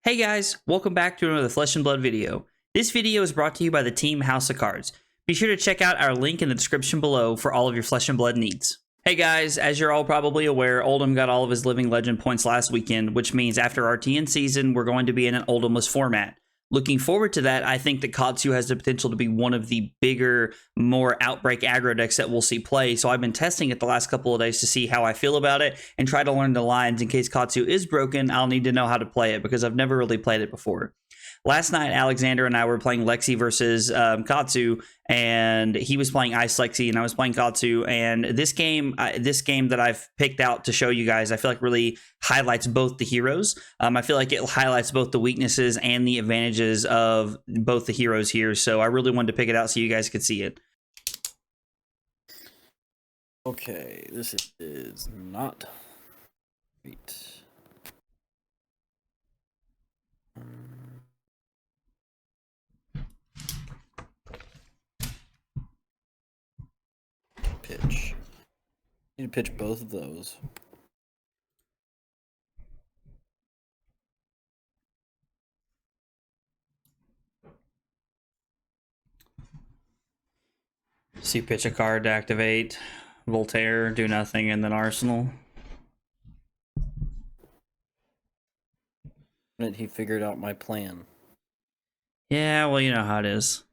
Hey guys, welcome back to another Flesh and Blood video. This video is brought to you by the team House of Cards. Be sure to check out our link in the description below for all of your Flesh and Blood needs. Hey guys, as you're all probably aware, Oldhim got all of his Living Legend points last weekend, which means after our TN season, we're going to be in an Oldhimless format. Looking forward to that, I think that Katsu has the potential to be one of the bigger, more outbreak aggro decks that we'll see play, so I've been testing it the last couple of days to see how I feel about it and try to learn the lines. In case Katsu is broken, I'll need to know how to play it because I've never really played it before. Last night, Alexander and I were playing Lexi versus Katsu, and he was playing Ice Lexi, and I was playing Katsu. And this game that I've picked out to show you guys, I feel like really highlights both the heroes. I feel like it highlights both the weaknesses and the advantages of both the heroes here. So I really wanted to pick it out so you guys could see it. Okay, this is not right. Pitch. Need to pitch both of those. So you pitch a card to activate Voltaire, do nothing, and then Arsenal. He figured out my plan. Yeah, well, you know how it is.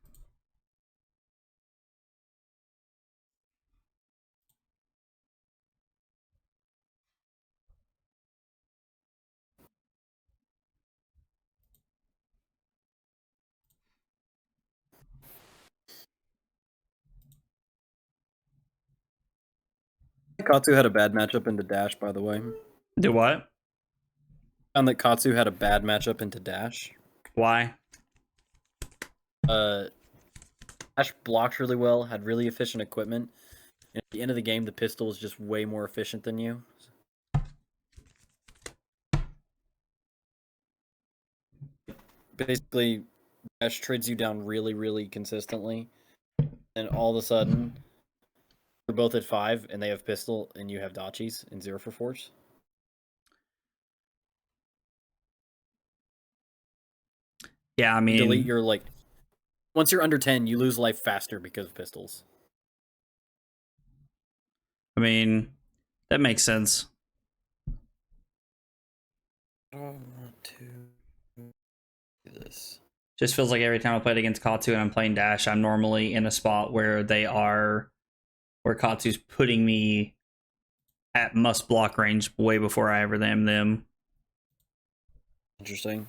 Katsu had a bad matchup into Dash, by the way. Do what? Found that Katsu had a bad matchup into Dash. Why? Dash blocked really well, had really efficient equipment. And at the end of the game, the pistol was just way more efficient than you. Basically, Dash trades you down really, really consistently. And all of a sudden, we're both at 5, and they have pistol, and you have Dachis and 0 for force. Yeah, I mean, delete your once you're under 10, you lose life faster because of pistols. I mean, that makes sense. I don't want to do this. Just feels like every time I played against Katsu and I'm playing Dash, I'm normally in a spot where where Katsu's putting me at must block range way before I ever am them. Interesting.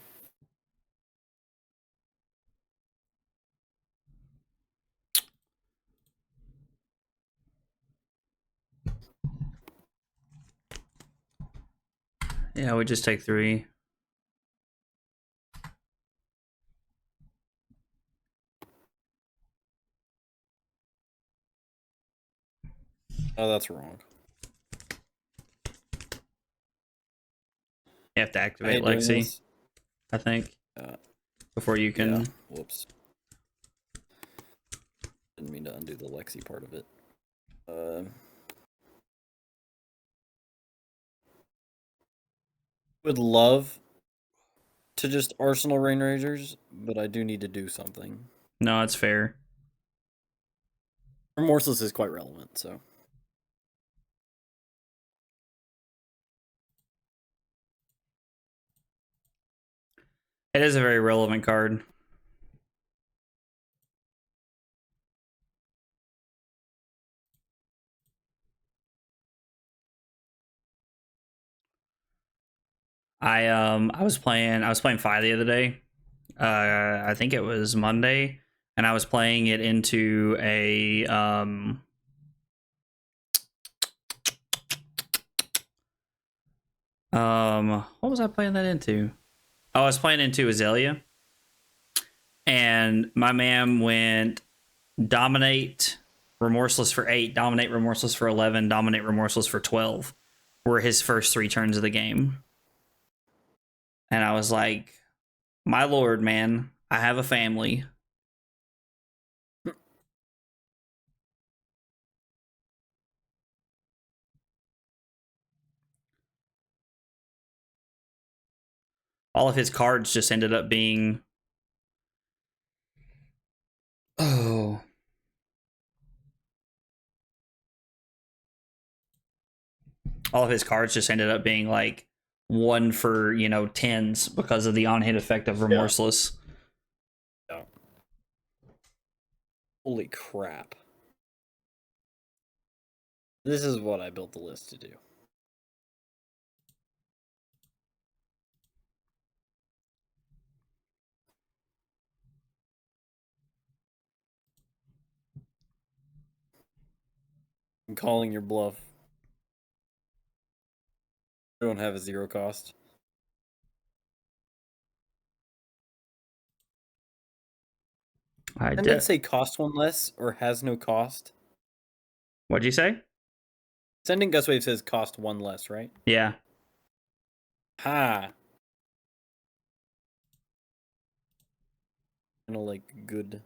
Yeah, we just take 3. Oh, that's wrong. You have to activate Lexi, I think, before you can. Yeah. Whoops. Didn't mean to undo the Lexi part of it. Would love to just Arsenal Rain Ragers, but I do need to do something. No, it's fair. Remorseless is quite relevant, so. It is a very relevant card. I was playing Fi the other day. I think it was Monday, and I was playing it into a what was I playing that into? Oh, I was playing into Azalea. And my man went Dominate Remorseless for 8, Dominate Remorseless for 11, Dominate Remorseless for 12 were his first 3 turns of the game. And I was like, my lord, man, I have a family. All of his cards just ended up being... Oh. All of his cards just ended up being like 1 for, 10s because of the on-hit effect of Remorseless. Yeah. Holy crap. This is what I built the list to do. I'm calling your bluff. I don't have a 0 cost. I Didn't it say cost 1 less or has no cost? What'd you say? Descendent Gustwave says cost 1 less, right? Yeah. Ha! Kind of like good.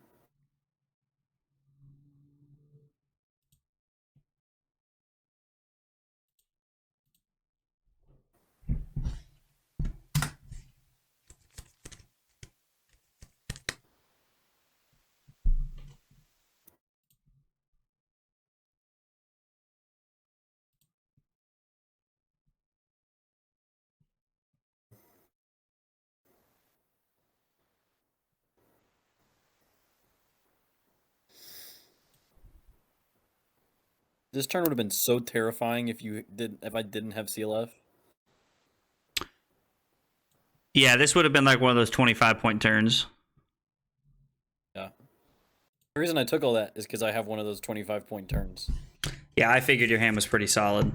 This turn would have been so terrifying if I didn't have CLF. Yeah, this would have been like one of those 25-point turns. Yeah. The reason I took all that is because I have one of those 25-point turns. Yeah, I figured your hand was pretty solid.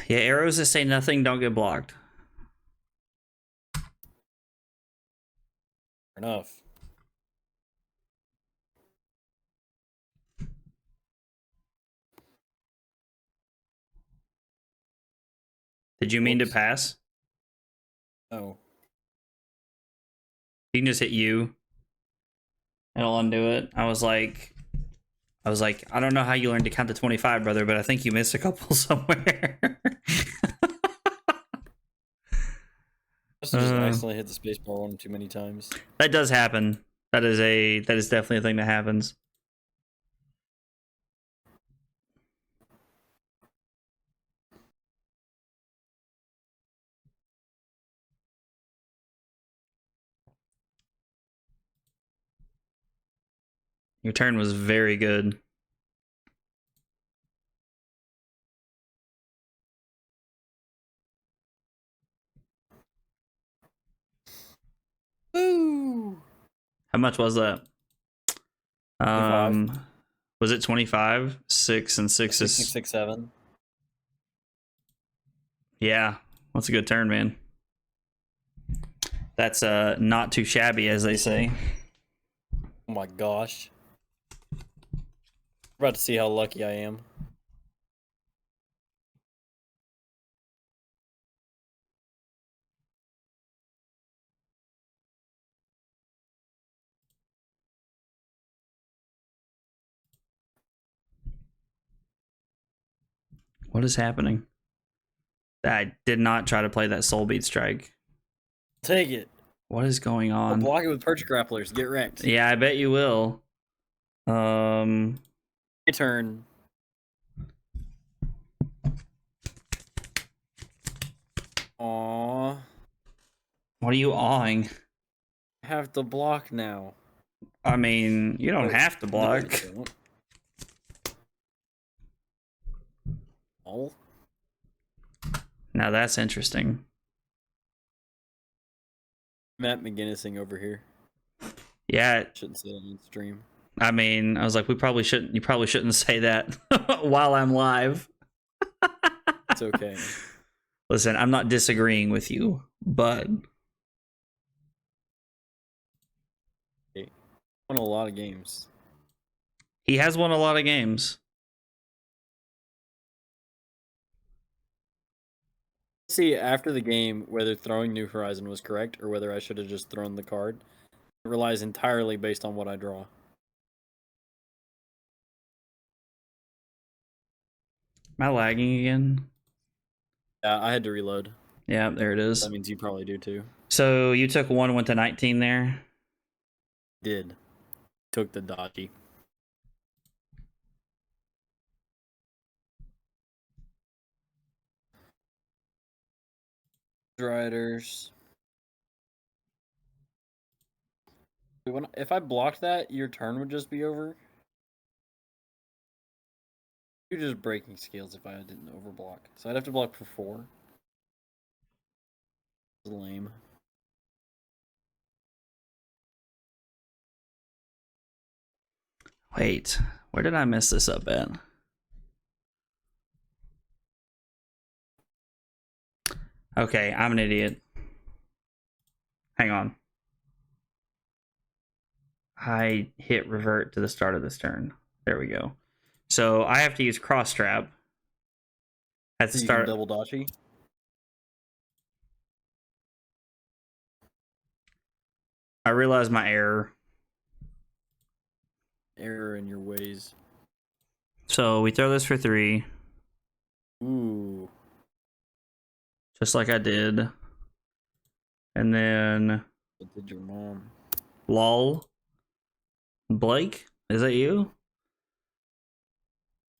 Yeah, arrows that say nothing don't get blocked. Fair enough. Did you mean to pass? Oh. You can just hit you. It'll undo it. I was like, I don't know how you learned to count to 25, brother, but I think you missed a couple somewhere. Just accidentally hit the spacebar one too many times. That does happen. That is definitely a thing that happens. Your turn was very good. Woo! How much was that? 25. Was it 25? 6 and 6 is 6, 6, 7. Yeah, that's a good turn, man. That's not too shabby, as they say. Oh my gosh. We're about to see how lucky I am. What is happening? I did not try to play that Soulbead Strike. Take it. What is going I'll on? block it with Perch Grapplers. Get wrecked. Yeah, I bet you will. My turn. Aww. What are you awing? I have to block now. I mean, you don't have to block. Oh. Now that's interesting. Matt McGinnising over here. Yeah. Shouldn't say that on stream. I mean, I was like, you probably shouldn't say that while I'm live. It's okay. Listen, I'm not disagreeing with you, but He won a lot of games. he has won a lot of games. See after the game whether throwing New Horizon was correct or whether I should have just thrown the card. It relies entirely based on what I draw. Am I lagging again? Yeah, I had to reload. Yeah, there it is. That means you probably do too. So you took 1, went to 19 there. Did. Took the dodgy. Riders. If I blocked that, your turn would just be over. You're just breaking scales if I didn't overblock. So I'd have to block for 4. Lame. Wait, where did I mess this up at? Okay, I'm an idiot. Hang on. I hit revert to the start of this turn. There we go. So I have to use cross strap at the You start. can double dodgy. I realized my error. Error in your ways. So we throw this for 3. Ooh. Just like I did. And then What did your mom? lol. Blake, is that you?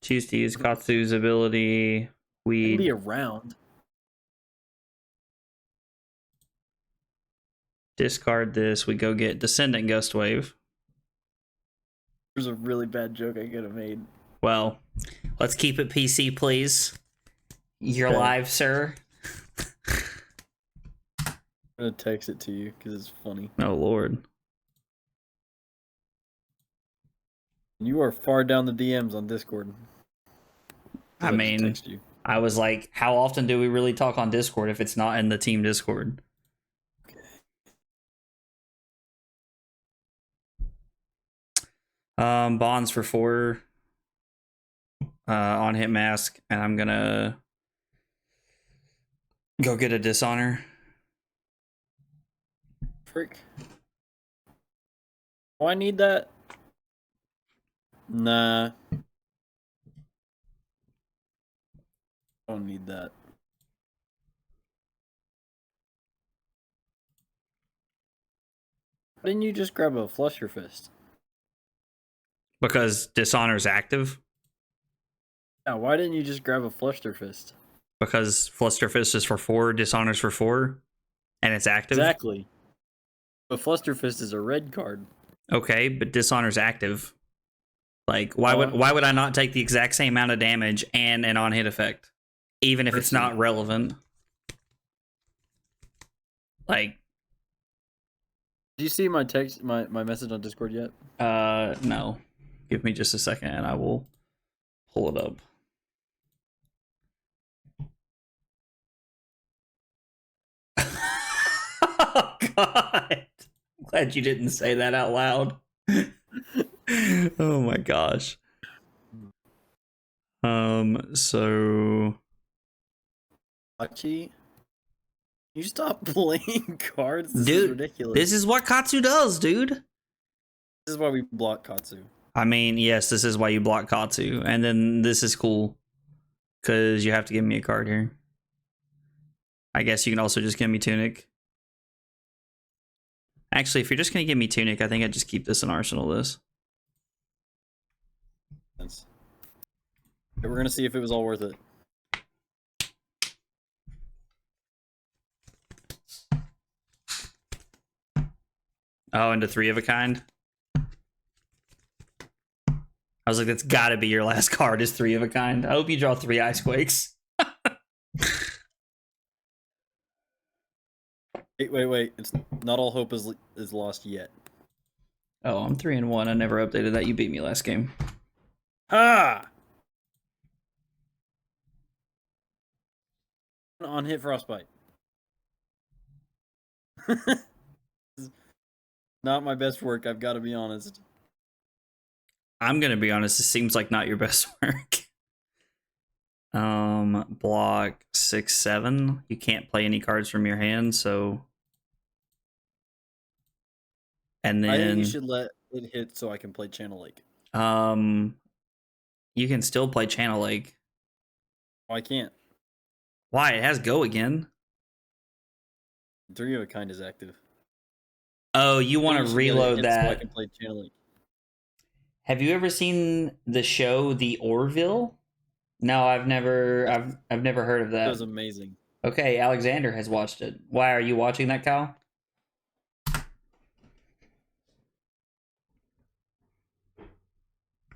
Choose to use Katsu's ability. Be We around. discard this. We go get Descendant Gustwave. There's a really bad joke I could have made. Well, let's keep it PC, please. You're Okay. live, sir. I'm gonna text it to you because it's funny. Oh, Lord. You are far down the DMs on Discord. I just mean, text you. I was like, how often do we really talk on Discord if it's not in the team Discord? Bonds for 4 on hit mask, and I'm gonna go get a Dishonor. Frick. Oh, I need that. Nah. I don't need that. Why didn't you just grab a Fluster Fist? Because Dishonor's active. Yeah, why didn't you just grab a Fluster Fist? Because Fluster Fist is for 4, Dishonor's for 4, and it's active. Exactly. But Fluster Fist is a red card. Okay, but Dishonor's active. Like, why would I not take the exact same amount of damage and an on-hit effect? Even if it's not relevant. Like, do you see my text, my message on Discord yet? no. Give me just a second and I will pull it up. Oh, God. I'm glad you didn't say that out loud. Oh my gosh. So Kodachi? You stop playing cards? This dude, is ridiculous. This is what Katsu does, dude. This is why we block Katsu. I mean, yes, this is why you block Katsu. And then this is cool. Because you have to give me a card here. I guess you can also just give me Tunic. Actually, if you're just going to give me Tunic, I think I'd just keep this in Arsenal this. Okay, we're going to see if it was all worth it. Oh, into 3 of a kind? I was like, that's gotta be your last card is 3 of a kind. I hope you draw 3 Ice Quakes. Wait. It's not all hope is lost yet. Oh, I'm 3-1. I never updated that. You beat me last game. Ha! On hit Frostbite. Not my best work, I've got to be honest. I'm gonna be honest, it seems like not your best work. Block 6-7. You can't play any cards from your hand, so. And then I think you should let it hit so I can play Channel Lake. You can still play Channel Lake. Oh, I can't. Why? It has go again. Three of a kind is active. Oh, you want to reload that? So I can play Channel Link. Have you ever seen the show The Orville? No, I've never heard of that. That was amazing. Okay, Alexander has watched it. Why are you watching that, Kyle?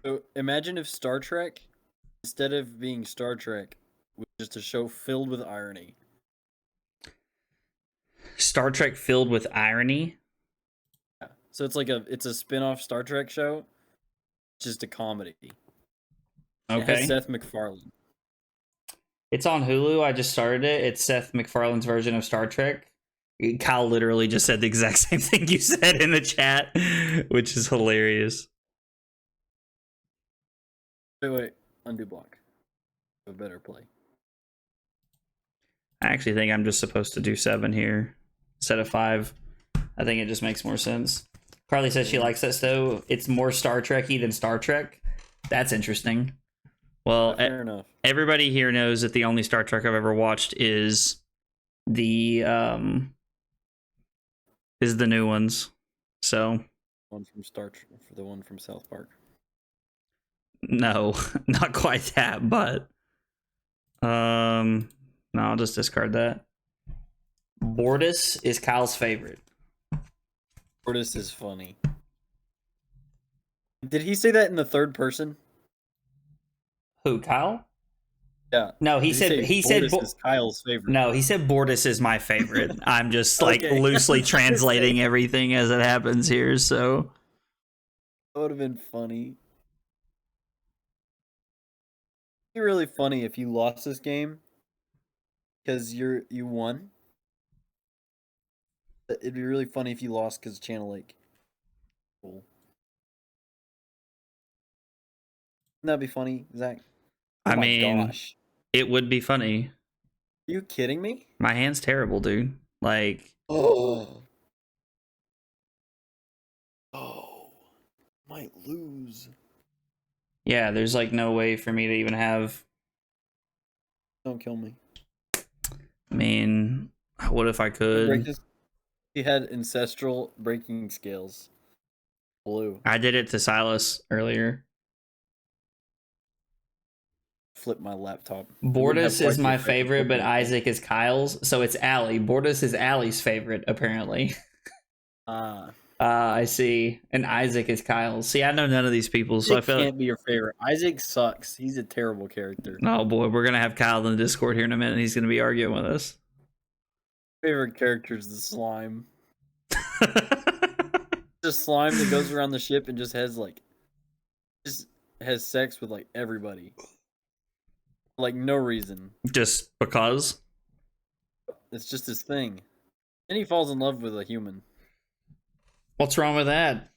So imagine if Star Trek, instead of being Star Trek, was just a show filled with irony. Star Trek filled with irony? Yeah. So it's a spin-off Star Trek show, just a comedy. Okay. It has Seth MacFarlane. It's on Hulu. I just started it. It's Seth MacFarlane's version of Star Trek. Kyle literally just said the exact same thing you said in the chat, which is hilarious. Wait, undo block. A better play. I actually think I'm just supposed to do 7 here instead of 5. I think it just makes more sense. Carly says she likes that though. It's more Star Trek-y than Star Trek. That's interesting. Well, fair enough. Everybody here knows that the only Star Trek I've ever watched is the new ones. So One from the one from South Park. No, not quite that, but no, I'll just discard that. Bortus is Kyle's favorite. Bortus is funny. Did he say that in the third person? Who, Kyle? Yeah. No, he said Bortus is Kyle's favorite. No, he said Bortus is my favorite. I'm just like loosely translating everything as it happens here, so That would have been funny. It'd be really funny if you lost this game because you won. It'd be really funny if you lost because Channel Lake. Cool. Wouldn't that be funny, Zach? I mean, it would be funny. Are you kidding me? My hand's terrible, dude. Like, oh, might lose. Yeah, there's like no way for me to even have. Don't kill me. I mean, what if I could? He had ancestral breaking scales. Blue. I did it to Silas earlier. Flip my laptop. Bortus is my favorite, but Isaac is Kyle's, so it's Allie. Bortus is Allie's favorite, apparently. I see. And Isaac is Kyle's. See, I know none of these people, so I feel can't be your favorite. Isaac sucks. He's a terrible character. Oh boy, we're gonna have Kyle in the Discord here in a minute, and he's gonna be arguing with us. Favorite character is the slime. The slime that goes around the ship and just has sex with like everybody. Like no reason. Just because? It's just his thing. And he falls in love with a human. What's wrong with that?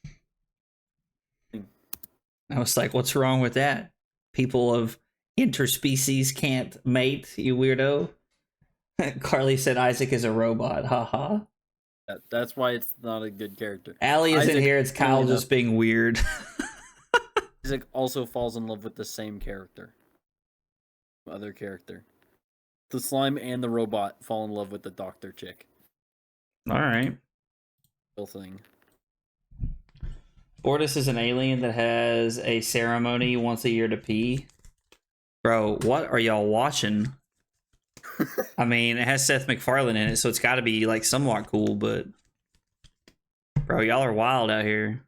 I was like, what's wrong with that? People of interspecies can't mate, you weirdo. Carly said Isaac is a robot. Haha. That's why it's not a good character. Allie isn't here. It's Kyle just being weird. Isaac also falls in love with the same character. Other character. The slime and the robot fall in love with the doctor chick. Alright. Real thing. Bortus is an alien that has a ceremony once a year to pee. Bro, what are y'all watching? I mean, it has Seth MacFarlane in it, so it's got to be like somewhat cool, but bro, y'all are wild out here.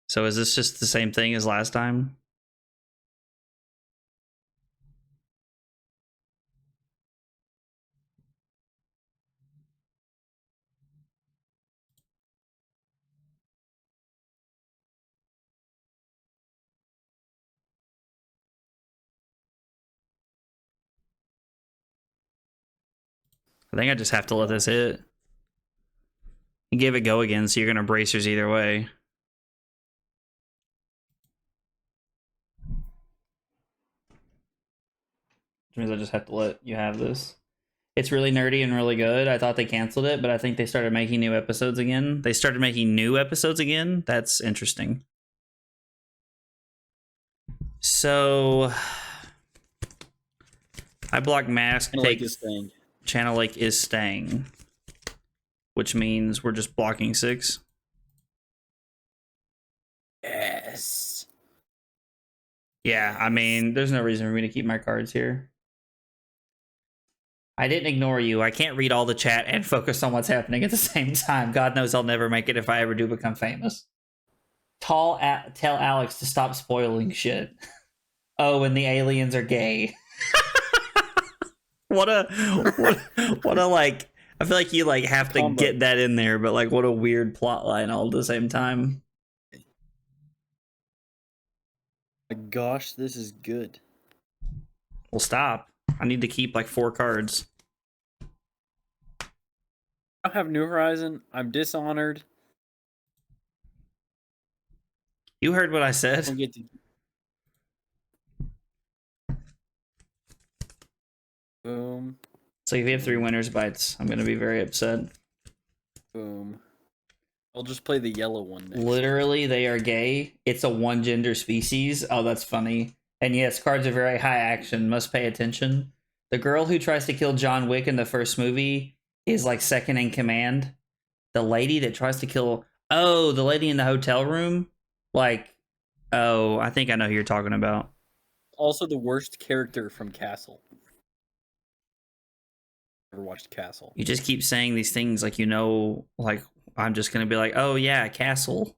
So is this just the same thing as last time? I think I just have to let this hit. You gave it go again, so you're going to bracers either way. Which means I just have to let you have this. It's really nerdy and really good. I thought they canceled it, but I think they started making new episodes again. They started making new episodes again? That's interesting. So I block mask. Channel Take Lake is staying. Channel Lake is staying, which means we're just blocking 6. Yes. Yeah, I mean, there's no reason for me to keep my cards here. I didn't ignore you. I can't read all the chat and focus on what's happening at the same time. God knows I'll never make it if I ever do become famous. Tell Alex to stop spoiling shit. Oh, and the aliens are gay. what a like. I feel like you like have to get that in there, but like what a weird plot line all at the same time. My gosh, this is good. Well, stop. I need to keep like 4 cards. I don't have New Horizon. I'm Dishonored. You heard what I said. Don't get to... Boom. So if you have 3 winners bites, I'm gonna be very upset. Boom. I'll just play the yellow one next. Literally, they are gay. It's a one gender species. Oh, that's funny. And yes, cards are very high action. Must pay attention. The girl who tries to kill John Wick in the first movie is like second in command. The lady that tries to kill... Oh, the lady in the hotel room? Like, oh, I think I know who you're talking about. Also the worst character from Castle. Never watched Castle. You just keep saying these things like, you know, like, I'm just going to be like, oh yeah, Castle.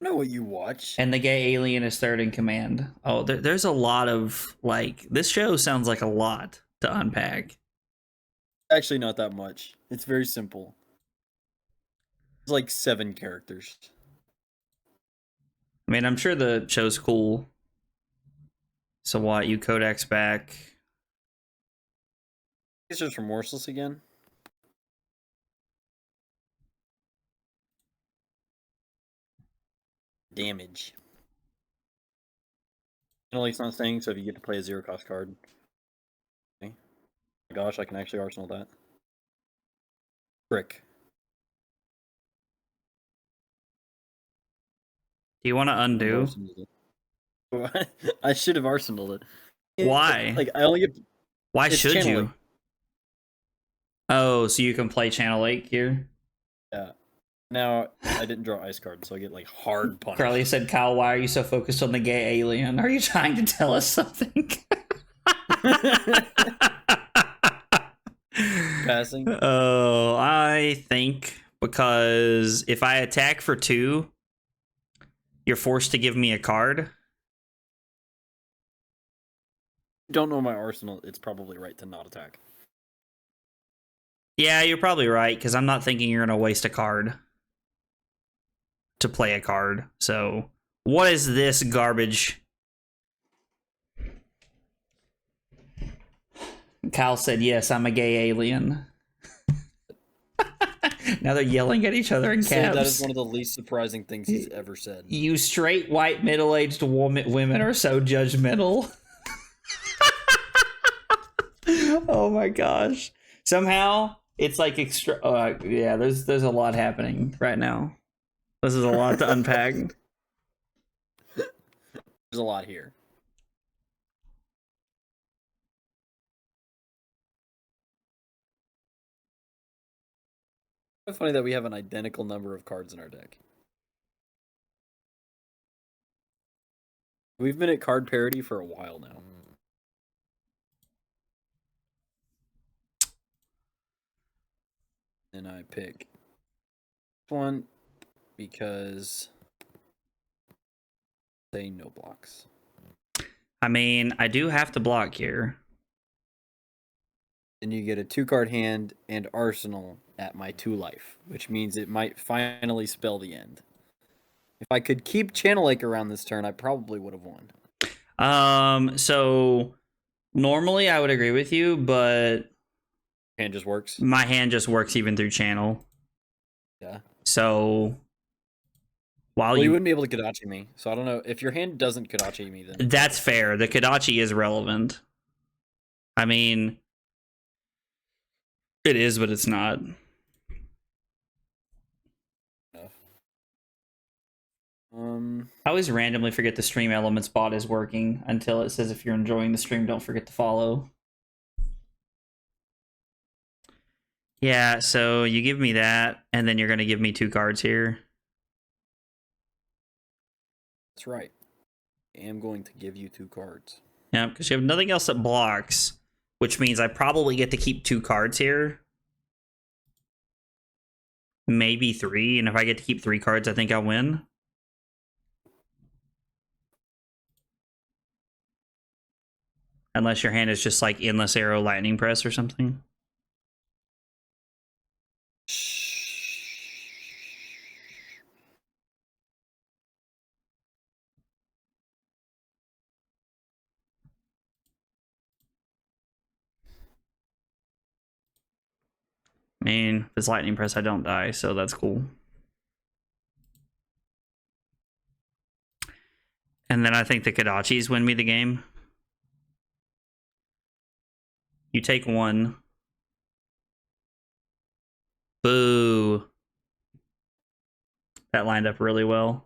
I know what you watch. And the gay alien is third in command. Oh, there's a lot of, like, this show sounds like a lot to unpack. Actually, not that much. It's very simple. It's like 7 characters. I mean, I'm sure the show's cool. So what, you Kodak's back. It's just remorseless again. Damage. It's not staying, so if you get to play a 0-cost card. Okay. Oh my gosh, I can actually arsenal that. Frick. Do you want to undo? I should have arsenaled it. Why? Like, I only get... Why should you? channeling. Oh, so you can play Channel 8 here? Yeah. Now, I didn't draw ice cards, so I get, like, hard punish. Carly said, Kyle, why are you so focused on the gay alien? Are you trying to tell us something? Passing? Oh, I think because if I attack for 2, you're forced to give me a card. Don't know my arsenal, it's probably right to not attack. Yeah, you're probably right, because I'm not thinking you're going to waste a card to play a card. So, what is this garbage? Kyle said, yes, I'm a gay alien. Now they're yelling at each other in caps. That is one of the least surprising things he's ever said. You straight, white, middle-aged women are so judgmental. Oh my gosh. Somehow, it's like extra... yeah, there's a lot happening right now. This is a lot to unpack. There's a lot here. It's funny that we have an identical number of cards in our deck. We've been at card parity for a while now. And I pick this one because they no blocks. I mean, I do have to block here. Then you get a 2-card hand and arsenal at my 2 life, which means it might finally spell the end. If I could keep Channel Lake around this turn, I probably would have won. So normally I would agree with you, but hand just works. My hand just works even through channel. Yeah. So while you wouldn't be able to Kodachi me, so I don't know if your hand doesn't Kodachi me. Then that's fair. The Kodachi is relevant. I mean, it is, but it's not. I always randomly forget the stream elements bot is working until it says if you're enjoying the stream, don't forget to follow. Yeah, so you give me that, and then you're going to give me 2 cards here. That's right. I am going to give you 2 cards. Yeah, because you have nothing else that blocks, which means I probably get to keep 2 cards here. Maybe 3, and if I get to keep 3 cards, I think I'll win. Unless your hand is just like Endless Arrow Lightning Press or something. I mean, if it's Lightning Press, I don't die, so that's cool. And then I think the Kodachis win me the game. You take 1. Boo. That lined up really well.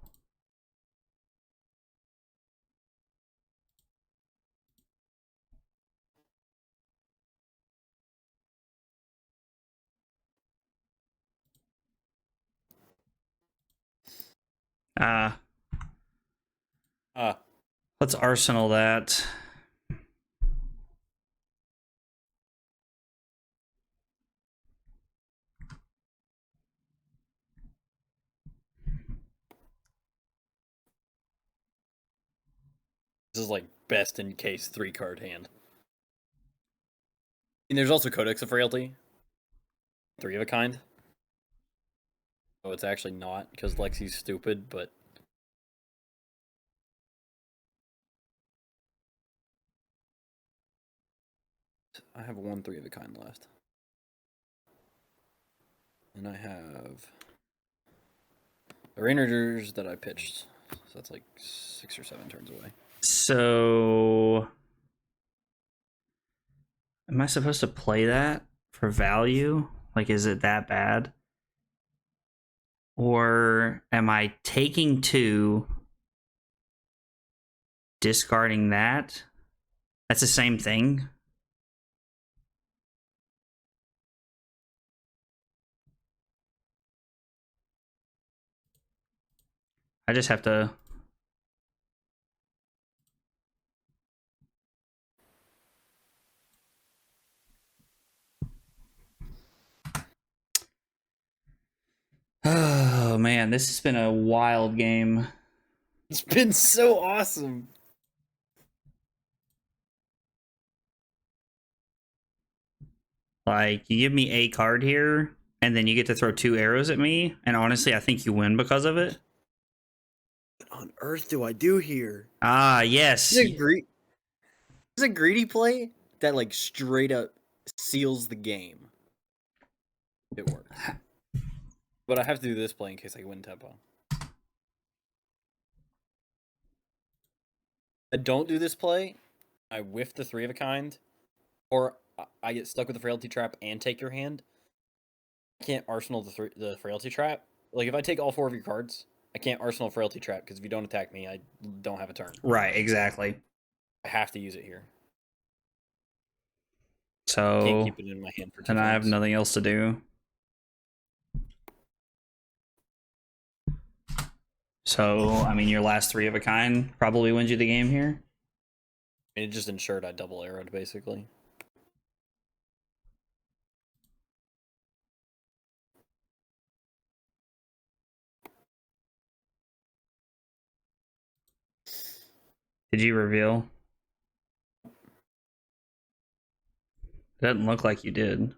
Let's arsenal that. This is like best in case 3-card hand. And there's also Codex of Frailty. 3 of a kind. Oh, it's actually not, because Lexi's stupid, but... I have 1 3 of a kind left. And I have... the Rangers that I pitched. So that's like 6 or 7 turns away. So... am I supposed to play that for value? Like, is it that bad? Or am I taking 2, discarding that? That's the same thing. I just have to... oh man, this has been a wild game. It's been so awesome. Like, you give me a card here, and then you get to throw 2 arrows at me, and honestly, I think you win because of it. What on earth do I do here? Ah, yes. Is it a greedy play that like straight up seals the game? It works. But I have to do this play in case I win tempo. I don't do this play, I whiff the 3 of a kind, or I get stuck with the Frailty Trap and take your hand. I can't arsenal the Frailty Trap. Like, if I take all 4 of your cards, I can't arsenal Frailty Trap, because if you don't attack me, I don't have a turn. Right, exactly. I have to use it here. So... I can't keep it in my hand for 2 and I have turns. nothing else to do. So, I mean, your last 3 of a kind probably wins you the game here. I mean, it just ensured I double arrowed, basically. Did you reveal? Doesn't look like you did.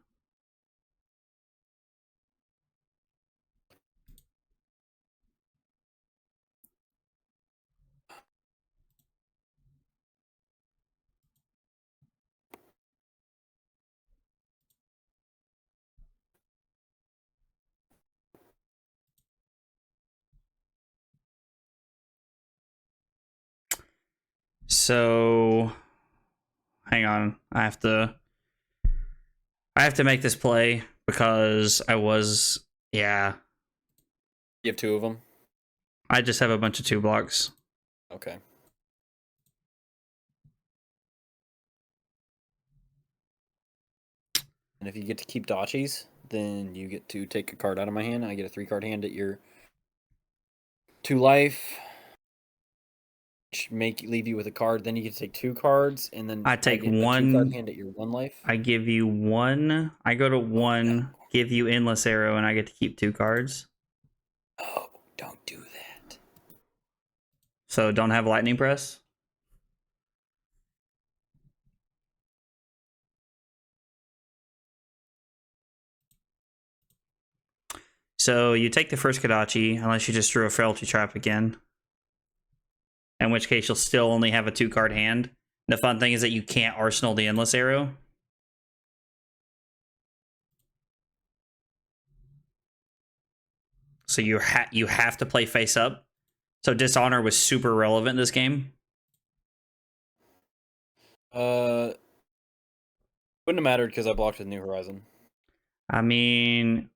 So, hang on. I have to make this play because I was, yeah. You have 2 of them? I just have a bunch of 2 blocks. Okay. And if you get to keep Dachis, then you get to take a card out of my hand. I get a 3-card hand at your 2 life. Leave you with a card. Then you get to take 2 cards, and then I take get 1 2-card hand at your 1 life. I give you 1. I go to 1, give you Endless Arrow, and I get to keep 2 cards. Oh, don't do that. So don't have Lightning Press? So you take the first Kodachi, unless you just drew a Frailty Trap again. In which case you'll still only have a 2-card hand. The fun thing is that you can't Arsenal the Endless Arrow. So you have to play face up. So Dishonor was super relevant this game. Wouldn't have mattered because I blocked with New Horizon. I mean,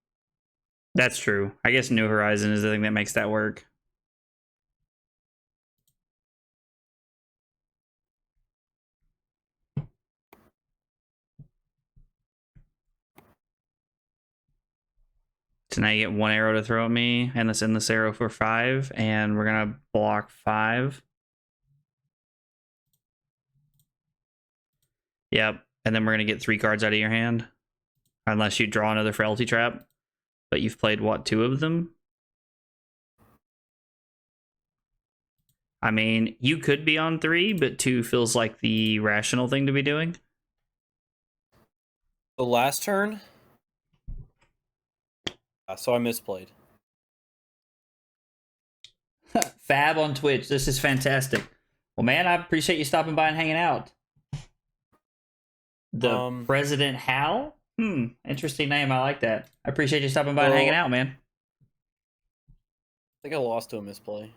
that's true. I guess New Horizon is the thing that makes that work. So now you get 1 arrow to throw at me, and let's end this arrow for 5, and we're gonna block 5. Yep, and then we're gonna get 3 cards out of your hand. Unless you draw another Frailty Trap. But you've played, what, 2 of them? I mean, you could be on 3, but 2 feels like the rational thing to be doing. The last turn? So I misplayed. Fab on Twitch, this is fantastic. Well, man, I appreciate you stopping by and hanging out. The President Hal? Interesting name. I like that. I appreciate you stopping by and hanging out, man. I think I lost to a misplay.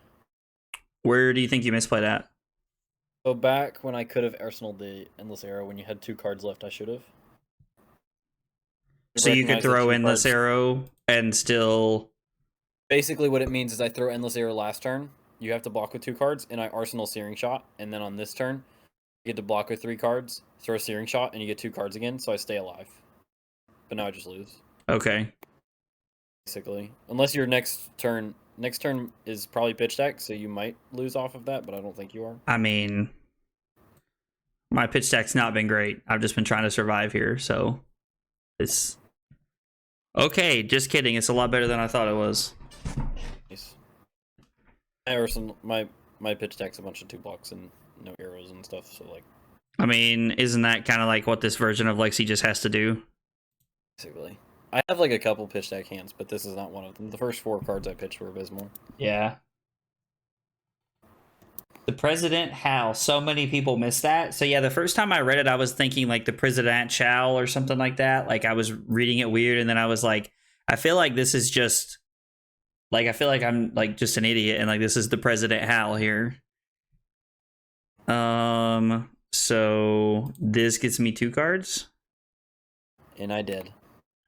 Where do you think you misplayed at? So back when I could have arsenaled the Endless Arrow when you had 2 cards left, I should have. So you could throw Endless Arrow and still... Basically what it means is I throw Endless Arrow last turn, you have to block with 2 cards, and I Arsenal Searing Shot, and then on this turn, you get to block with 3 cards, throw Searing Shot, and you get 2 cards again, so I stay alive. But now I just lose. Okay. Basically. Unless your next turn is probably pitch deck, so you might lose off of that, but I don't think you are. I mean, my pitch deck's not been great. I've just been trying to survive here, so it's... Okay, just kidding. It's a lot better than I thought it was. Nice. My pitch deck's a bunch of 2 blocks and no arrows and stuff, so like... I mean, isn't that kind of like what this version of Lexi just has to do? Basically. I have like a couple pitch deck hands, but this is not one of them. The first 4 cards I pitched were abysmal. Yeah. The President Hal. So many people miss that. So yeah, the first time I read it, I was thinking like the President Chow or something like that. Like I was reading it weird, and then I was like, I feel like this is just like, I feel like I'm like just an idiot, and like this is the President Hal here. So this gets me 2 cards. And I did.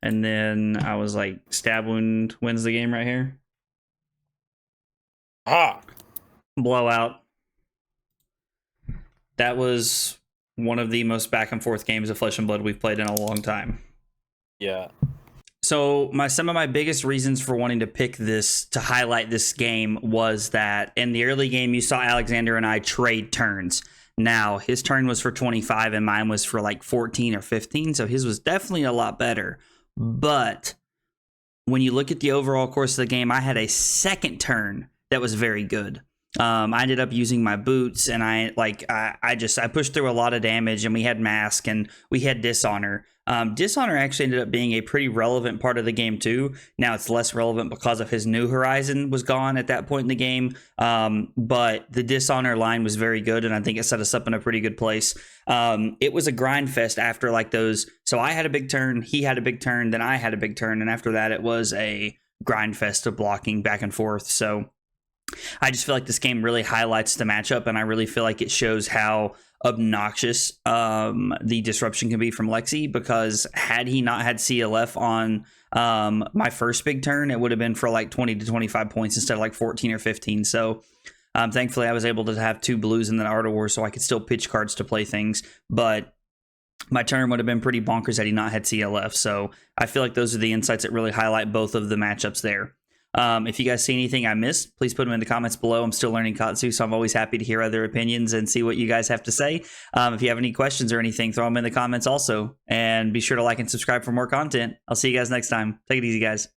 And then I was like, Stab Wound wins the game right here. Ah! Blowout. That was one of the most back and forth games of Flesh and Blood we've played in a long time. Yeah. So some of my biggest reasons for wanting to pick this, to highlight this game, was that in the early game, you saw Alexander and I trade turns. Now, his turn was for 25 and mine was for like 14 or 15, so his was definitely a lot better. But when you look at the overall course of the game, I had a second turn that was very good. I ended up using my boots, and I pushed through a lot of damage, and we had Mask, and we had Dishonor. Dishonor actually ended up being a pretty relevant part of the game too. Now it's less relevant because of his New Horizon was gone at that point in the game. But the Dishonor line was very good, and I think it set us up in a pretty good place. It was a grind fest after like those. So I had a big turn, he had a big turn, then I had a big turn, and after that it was a grind fest of blocking back and forth. So I just feel like this game really highlights the matchup, and I really feel like it shows how obnoxious the disruption can be from Lexi, because had he not had CLF on my first big turn, it would have been for like 20 to 25 points instead of like 14 or 15. So thankfully I was able to have 2 blues in the Art of War, so I could still pitch cards to play things, but my turn would have been pretty bonkers had he not had CLF. So I feel like those are the insights that really highlight both of the matchups there. If you guys see anything I missed, please put them in the comments below. I'm still learning Katsu, so I'm always happy to hear other opinions and see what you guys have to say. If you have any questions or anything, throw them in the comments also. And be sure to like and subscribe for more content. I'll see you guys next time. Take it easy, guys.